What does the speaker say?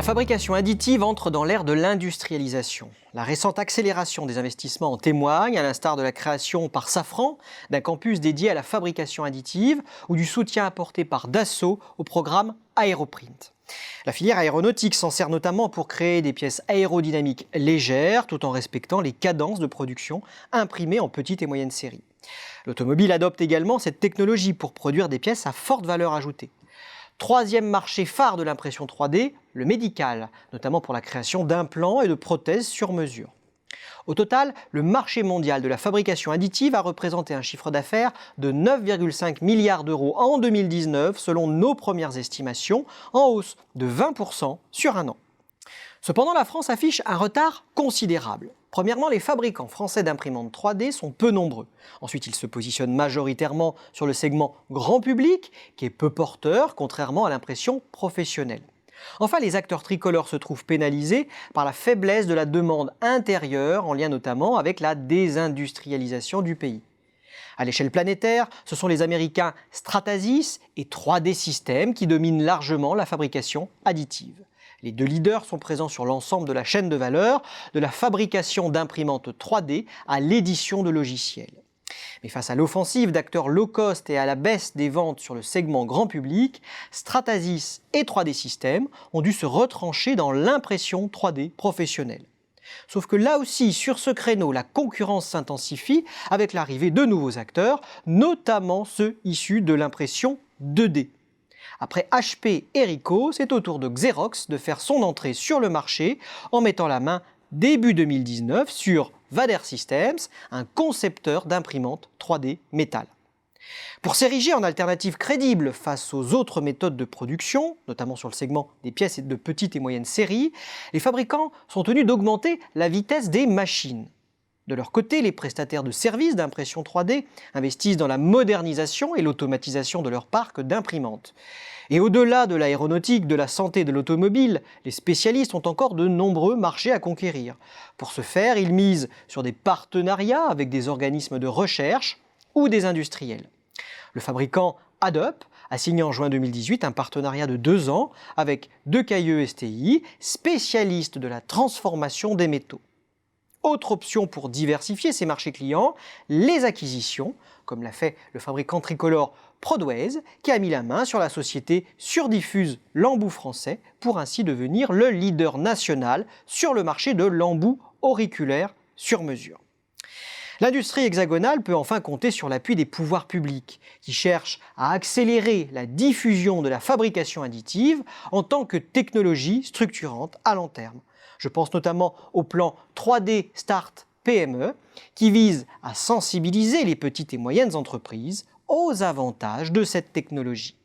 fabrication additive entre dans l'ère de l'industrialisation. La récente accélération des investissements en témoigne, à l'instar de la création par Safran d'un campus dédié à la fabrication additive ou du soutien apporté par Dassault au programme Aeroprint. La filière aéronautique s'en sert notamment pour créer des pièces aérodynamiques légères tout en respectant les cadences de production imprimées en petite et moyenne série. L'automobile adopte également cette technologie pour produire des pièces à forte valeur ajoutée. Troisième marché phare de l'impression 3D, le médical, notamment pour la création d'implants et de prothèses sur mesure. Au total, le marché mondial de la fabrication additive a représenté un chiffre d'affaires de 9,5 milliards d'euros en 2019 selon nos premières estimations, en hausse de 20% sur un an. Cependant, la France affiche un retard considérable. Premièrement, les fabricants français d'imprimantes 3D sont peu nombreux. Ensuite, ils se positionnent majoritairement sur le segment grand public, qui est peu porteur, contrairement à l'impression professionnelle. Enfin, les acteurs tricolores se trouvent pénalisés par la faiblesse de la demande intérieure, en lien notamment avec la désindustrialisation du pays. À l'échelle planétaire, ce sont les Américains Stratasys et 3D Systems qui dominent largement la fabrication additive. Les deux leaders sont présents sur l'ensemble de la chaîne de valeur, de la fabrication d'imprimantes 3D à l'édition de logiciels. Mais face à l'offensive d'acteurs low cost et à la baisse des ventes sur le segment grand public, Stratasys et 3D Systems ont dû se retrancher dans l'impression 3D professionnelle. Sauf que là aussi, sur ce créneau, la concurrence s'intensifie avec l'arrivée de nouveaux acteurs, notamment ceux issus de l'impression 2D. Après HP et Ricoh, c'est au tour de Xerox de faire son entrée sur le marché en mettant la main début 2019 sur Vader Systems, un concepteur d'imprimantes 3D métal. Pour s'ériger en alternative crédible face aux autres méthodes de production, notamment sur le segment des pièces de petite et moyenne série, les fabricants sont tenus d'augmenter la vitesse des machines. De leur côté, les prestataires de services d'impression 3D investissent dans la modernisation et l'automatisation de leur parc d'imprimantes. Et au-delà de l'aéronautique, de la santé et de l'automobile, les spécialistes ont encore de nombreux marchés à conquérir. Pour ce faire, ils misent sur des partenariats avec des organismes de recherche ou des industriels. Le fabricant Adobe a signé en juin 2018 un partenariat de 2 ans avec Decailleux STI, spécialiste de la transformation des métaux. Autre option pour diversifier ses marchés clients, les acquisitions, comme l'a fait le fabricant tricolore Prodways, qui a mis la main sur la société Surdiffuse l'embout français pour ainsi devenir le leader national sur le marché de l'embout auriculaire sur mesure. L'industrie hexagonale peut enfin compter sur l'appui des pouvoirs publics, qui cherchent à accélérer la diffusion de la fabrication additive en tant que technologie structurante à long terme. Je pense notamment au plan 3D Start PME, qui vise à sensibiliser les petites et moyennes entreprises aux avantages de cette technologie.